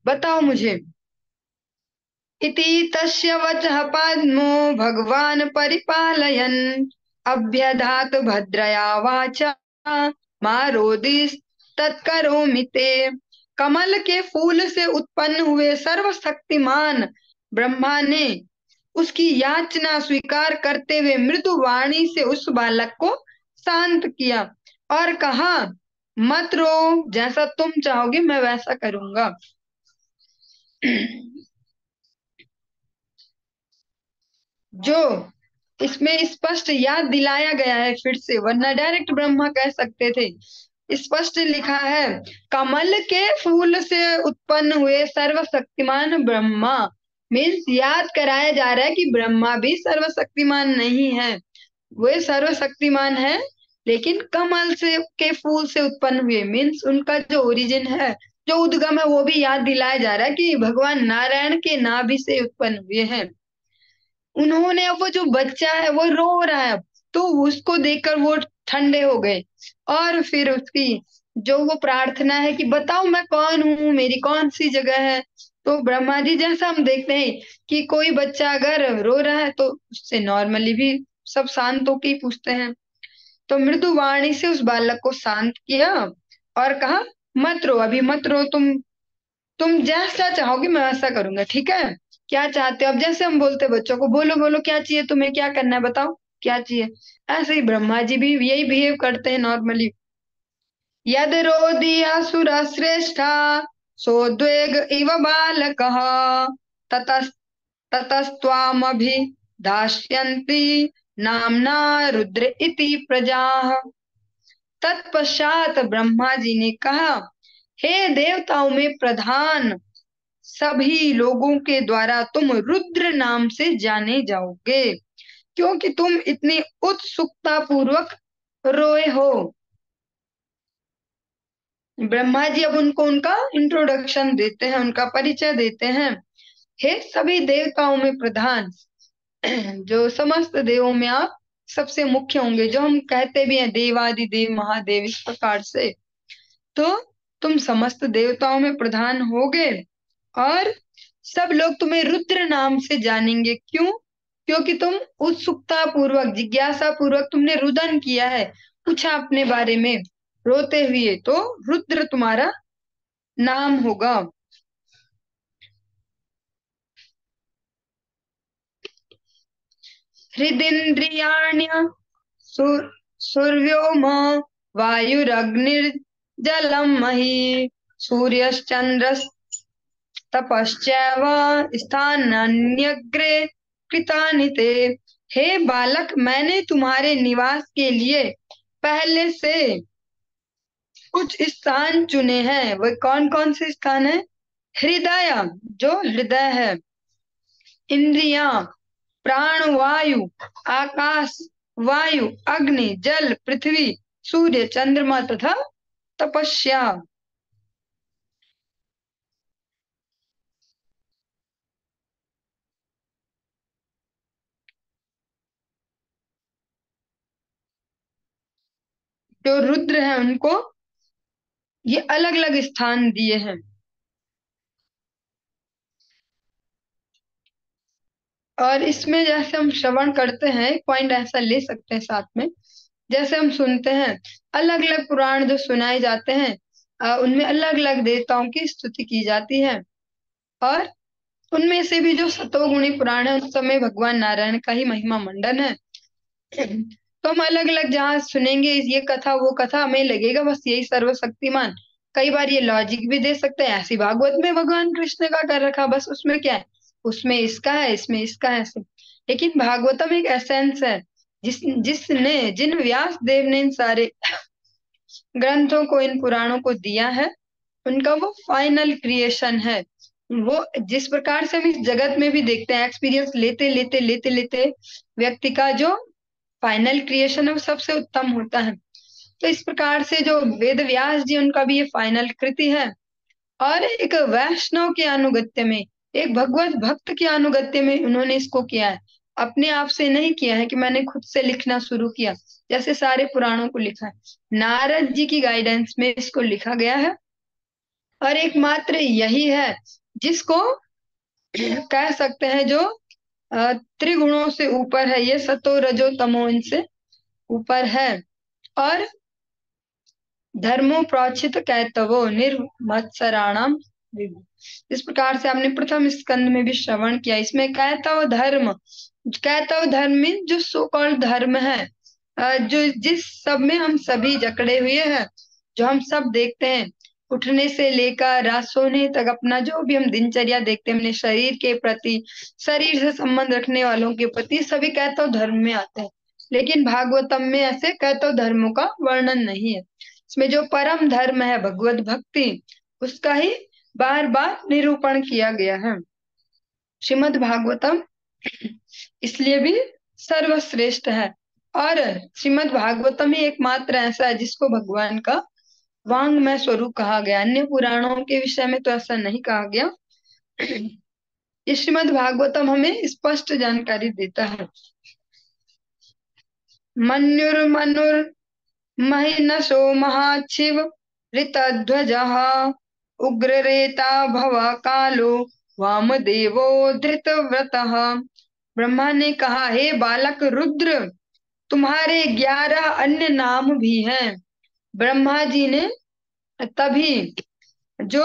A: बताओ मुझे। इति तस्य वचः पद्मो भगवान परिपालयन् अभ्यधात भद्रया वाचा मा रोदिस् तत्करोमि ते। कमल के फूल से उत्पन्न हुए सर्वशक्तिमान ब्रह्मा ने उसकी याचना स्वीकार करते हुए मृदु वाणी से उस बालक को शांत किया और कहा, मत रो, जैसा तुम चाहोगे मैं वैसा करूंगा। जो इसमें स्पष्ट याद दिलाया गया है फिर से, वरना डायरेक्ट ब्रह्मा कह सकते थे। स्पष्ट लिखा है, कमल के फूल से उत्पन्न हुए सर्वशक्तिमान ब्रह्मा। मीन्स याद कराया जा रहा है कि ब्रह्मा भी सर्वशक्तिमान नहीं है, वे सर्वशक्तिमान है, लेकिन कमल से के फूल से उत्पन्न हुए। मीन्स उनका जो ओरिजिन है, जो उद्गम है, वो भी याद दिलाया जा रहा है कि भगवान नारायण के नाभि से उत्पन्न हुए हैं। उन्होंने, अब वो जो बच्चा है वो रो रहा है, तो उसको देखकर वो ठंडे हो गए। और फिर उसकी जो वो प्रार्थना है कि बताओ मैं कौन हूँ, मेरी कौन सी जगह है। तो ब्रह्मा जी, जैसा हम देखते हैं कि कोई बच्चा अगर रो रहा है तो उससे नॉर्मली भी सब शांत होके ही पूछते हैं। तो मृदु वाणी से उस बालक को शांत किया और कहा, मत रो, अभी मत रो, तुम जैसा चाहोगे मैं वैसा करूंगा, ठीक है। क्या चाहते हो? अब जैसे हम बोलते बच्चों को, बोलो बोलो क्या चाहिए तुम्हें, क्या करना है बताओ, क्या चाहिए। ऐसे ही ब्रह्मा जी भी यही बिहेव करते हैं नॉर्मली। यद रोदीयासुर श्रेष्ठा सोद्वेग इव बालकः ततस् ततस्त्वामभि दास्यन्ति नाम्ना रुद्र इति प्रजाः। तत्पश्चात ब्रह्मा जी ने कहा, हे देवताओं में प्रधान सभी लोगों के द्वारा तुम रुद्र नाम से जाने जाओगे, क्योंकि तुम इतनी उत्सुकता पूर्वक रोए हो। ब्रह्मा जी अब उनको उनका इंट्रोडक्शन देते हैं, उनका परिचय देते हैं। हे सभी देवताओं में प्रधान, जो समस्त देवों में आप सबसे मुख्य होंगे, जो हम कहते भी हैं देवादि देव महादेव, इस प्रकार से। तो तुम समस्त देवताओं में प्रधान होगे, और सब लोग तुम्हें रुद्र नाम से जानेंगे। क्यों? क्योंकि तुम उत्सुकता पूर्वक, जिज्ञासा पूर्वक तुमने रुदन किया है, पूछा अपने बारे में रोते हुए, तो रुद्र तुम्हारा नाम होगा। हृदिन्द्रियाण्य सूर्योम वायुरग्निर्जलम मही सूर्यश्चंद्रस्तपश्चैव स्थानान्यग्रे कृतानि ते। हे बालक, मैंने तुम्हारे निवास के लिए पहले से कुछ स्थान चुने हैं। वे कौन कौन से स्थान है? हृदय, जो हृदय है, इंद्रियां, प्राण वायु, आकाश वायु, अग्नि जल पृथ्वी, सूर्य चंद्रमा तथा तपस्या। जो रुद्र है उनको ये अलग अलग स्थान दिए हैं। और इसमें जैसे हम श्रवण करते हैं, एक पॉइंट ऐसा ले सकते हैं साथ में, जैसे हम सुनते हैं अलग अलग पुराण जो सुनाए जाते हैं, उनमें अलग अलग देवताओं की स्तुति की जाती है। और उनमें से भी जो सतोगुणी पुराण है उन सब में भगवान नारायण का ही महिमा मंडन है। तो हम अलग अलग जहाँ सुनेंगे ये कथा वो कथा, हमें लगेगा बस यही सर्वशक्तिमान। कई बार ये लॉजिक भी दे सकते हैं, ऐसी भागवत में भगवान कृष्ण का कर रखा, बस उसमें क्या है, उसमें इसका है इसमें इसका है ऐसे। लेकिन भागवतम एक एसेंस है, जिसने जिन व्यास देव ने इन सारे ग्रंथों को, इन पुराणों को दिया है, उनका वो फाइनल क्रिएशन है। वो जिस प्रकार से हम इस जगत में भी देखते हैं, एक्सपीरियंस लेते लेते लेते लेते व्यक्ति का जो फाइनल क्रिएशन है वो सबसे उत्तम होता है। तो इस प्रकार से जो वेद व्यास जी, उनका भी ये फाइनल कृति है। और एक वैष्णव के अनुगत्य में, एक भगवत भक्त के अनुगत्य में उन्होंने इसको किया है। अपने आप से नहीं किया है कि मैंने खुद से लिखना शुरू किया, जैसे सारे पुराणों को लिखा है। नारद जी की गाइडेंस में इसको लिखा गया है। और एकमात्र यही है जिसको कह सकते हैं जो त्रिगुणों से ऊपर है, ये सतो रजो तमो इनसे ऊपर है। और धर्मो प्रोचित कैतवो निर्मत्सराणाम विभु। इस प्रकार से आपने प्रथम स्कंद में भी श्रवण किया। इसमें कैतव धर्म, कैतव धर्म में जो सो कॉल्ड धर्म है, जो जिस सब में हम सभी जकड़े हुए हैं, जो हम सब देखते हैं, उठने से लेकर रात सोने तक अपना जो भी हम दिनचर्या देखते हैं अपने शरीर के प्रति, शरीर से संबंध रखने वालों के प्रति, सभी कैतव धर्म में आते हैं। लेकिन भागवतम में ऐसे कैतव धर्मों का वर्णन नहीं है। इसमें जो परम धर्म है भगवत भक्ति, उसका ही बार बार निरूपण किया गया है। श्रीमद् भागवतम इसलिए भी सर्वश्रेष्ठ है। और श्रीमद् भागवतम ही एकमात्र ऐसा है जिसको भगवान का वांग्मय स्वरूप कहा गया। अन्य पुराणों के विषय में तो ऐसा नहीं कहा गया। ये श्रीमद् भागवतम हमें स्पष्ट जानकारी देता है। मन्युर्मनुर महिनसो महाशिव ऋतध्वजः उग्ररेता भव कालो वामदेवो धृतव्रतः। ब्रह्मा ने कहा, हे बालक रुद्र, तुम्हारे 11 अन्य नाम भी हैं। ब्रह्मा जी ने तभी जो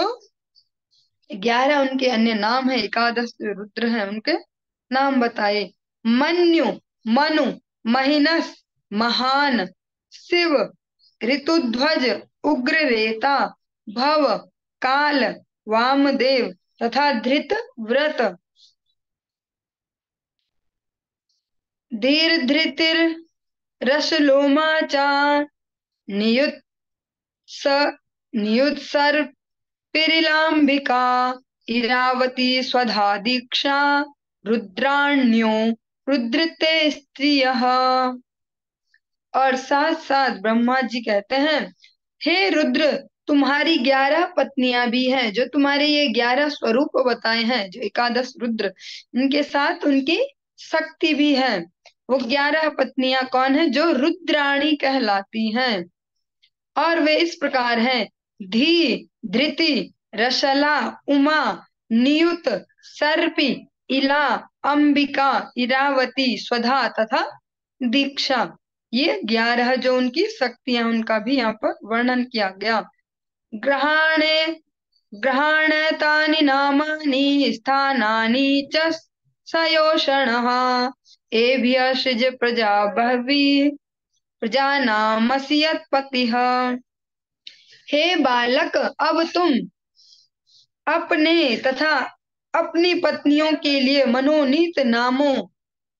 A: 11 उनके अन्य नाम है, एकादश रुद्र हैं, उनके नाम बताए। मन्यु, मनु, महिनस, महान, शिव, ऋतुध्वज, उग्ररेता, भव, काल, वामदेव तथा धृत व्रत। धीर धृतिर रसलोमा चा नियुत स नियुत्सर पिरिलांबिका इरावती स्वधा दीक्षा रुद्राण्यो रुद्रते स्त्रियः। और साथ साथ ब्रह्मा जी कहते हैं, हे रुद्र, तुम्हारी 11 पत्नियां भी हैं, जो तुम्हारे ये 11 स्वरूप बताए हैं, जो एकादश रुद्र, इनके साथ उनकी शक्ति भी है। वो 11 पत्नियां कौन है? जो रुद्राणी कहलाती हैं। और वे इस प्रकार हैं, धी, धृति, रसला, उमा, नियुत, सर्पी, इला, अंबिका, इरावती, स्वधा तथा दीक्षा। ये 11 जो उनकी शक्तियां, उनका भी यहाँ पर वर्णन किया गया। ग्रहणे ग्रहणतानि नामानि स्थानानि च सयोषणः एभ्यः सृज प्रजा बह्वी प्रजानामसि यत्पतिः। हे बालक, अब तुम अपने तथा अपनी पत्नियों के लिए मनोनीत नामों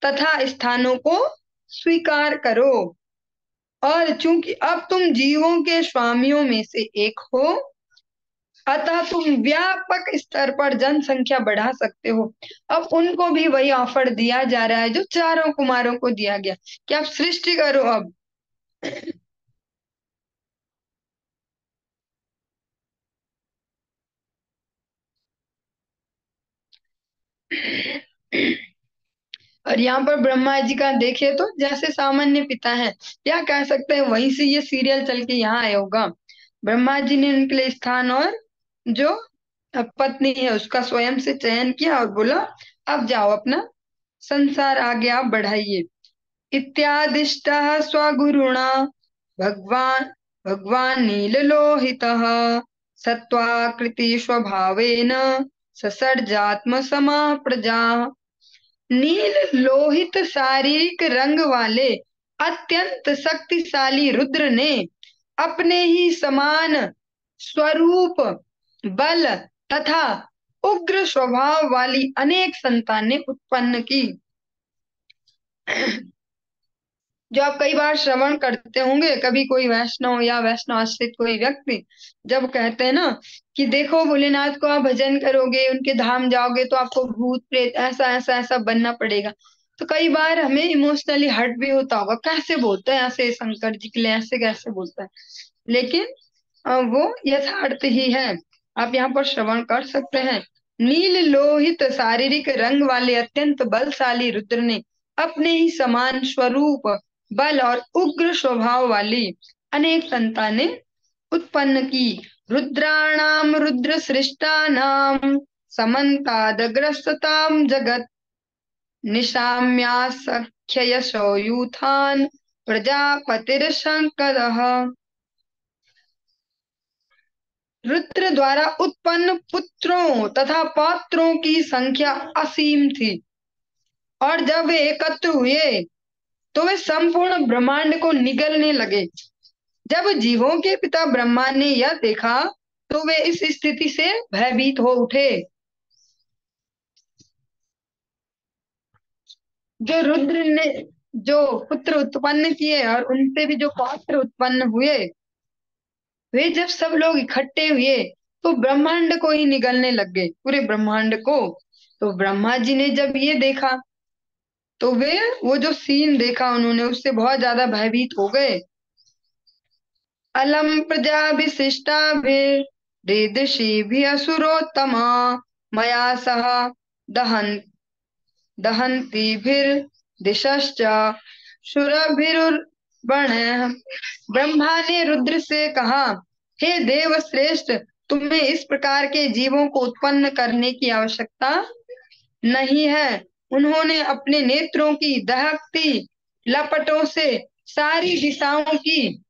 A: तथा स्थानों को स्वीकार करो। और चूंकि अब तुम जीवों के स्वामियों में से एक हो, अतः तुम व्यापक स्तर पर जनसंख्या बढ़ा सकते हो। अब उनको भी वही ऑफर दिया जा रहा है जो चारों कुमारों को दिया गया, कि आप सृष्टि करो अब। और यहाँ पर ब्रह्मा जी का देखे तो जैसे सामान्य पिता है, या कह सकते हैं वहीं से ये सीरियल चल के यहाँ आया होगा। ब्रह्मा जी ने उनके लिए स्थान और जो पत्नी है उसका स्वयं से चयन किया और बोला अब जाओ अपना संसार आगे आप बढ़ाइए। इत्यादिष्टः स्वगुरुणा भगवान भगवान नीललोहितः सत्त्वाकृति स्वभावेन ससर्जात्म समा प्रजा। नील लोहित शारीरिक रंग वाले अत्यंत शक्तिशाली रुद्र ने अपने ही समान स्वरूप, बल तथा उग्र स्वभाव वाली अनेक संतानें उत्पन्न की। जो आप कई बार श्रवण करते होंगे, कभी कोई वैष्णव या वैष्णव आश्रित कोई व्यक्ति जब कहते हैं ना कि देखो भोलेनाथ को आप भजन करोगे, उनके धाम जाओगे तो आपको भूत प्रेत ऐसा ऐसा ऐसा बनना पड़ेगा, तो कई बार हमें इमोशनली हर्ट भी होता होगा, कैसे बोलते हैं ऐसे शंकर जी के लिए, ऐसे कैसे बोलता है। लेकिन वो यथार्थ ही है। आप यहाँ पर श्रवण कर सकते हैं। नील लोहित शारीरिक रंग वाले अत्यंत बलशाली रुद्र ने अपने ही समान स्वरूप, बल और उग्र स्वभाव वाली अनेक संतानें उत्पन्न की। रुद्राणाम रुद्र सृष्टानाम समन्तादग्रस्तताम जगत निशाम्यासख्य यशो यूथान प्रजापतिर्शंकरः। रुद्र द्वारा उत्पन्न पुत्रों तथा पौत्रों की संख्या असीम थी, और जब वे एकत्र हुए तो वे संपूर्ण ब्रह्मांड को निगलने लगे। जब जीवों के पिता ब्रह्मा ने यह देखा तो वे इस स्थिति से भयभीत हो उठे। जो रुद्र ने जो पुत्र उत्पन्न किए और उनसे भी जो पौत्र उत्पन्न हुए, वे जब सब लोग इकट्ठे हुए तो ब्रह्मांड को ही निगलने लग गए, पूरे ब्रह्मांड को। तो ब्रह्मा जी ने जब ये देखा तो वे वो जो सीन देखा उन्होंने उससे बहुत ज्यादा भयभीत हो गए। अलम प्रजा भी असुरोत्तमा मया सह दहन दहंतीभिर्दिशश्च शुरभिरुर्वण। ब्रह्मा ने रुद्र से कहा, हे देव श्रेष्ठ, तुम्हें इस प्रकार के जीवों को उत्पन्न करने की आवश्यकता नहीं है। उन्होंने अपने नेत्रों की दहकती लपटों से सारी दिशाओं की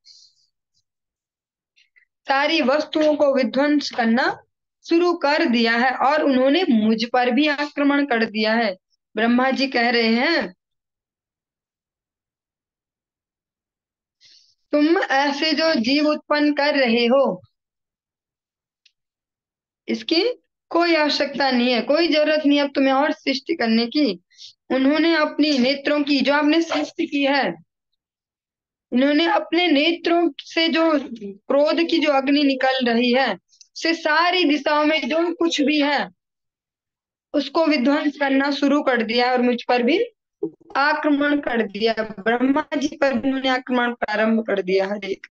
A: सारी वस्तुओं को विध्वंस करना शुरू कर दिया है, और उन्होंने मुझ पर भी आक्रमण कर दिया है। ब्रह्मा जी कह रहे हैं तुम ऐसे जो जीव उत्पन्न कर रहे हो इसकी कोई आवश्यकता नहीं है, कोई जरूरत नहीं है अब तुम्हें और सृष्टि करने की। उन्होंने अपनी नेत्रों की जो आपने सृष्टि की है, इन्होंने अपने नेत्रों से जो क्रोध की जो अग्नि निकल रही है से सारी दिशाओं में जो कुछ भी है उसको विध्वंस करना शुरू कर दिया, और मुझ पर भी आक्रमण कर दिया। ब्रह्मा जी पर भी उन्होंने आक्रमण प्रारंभ कर दिया। हरे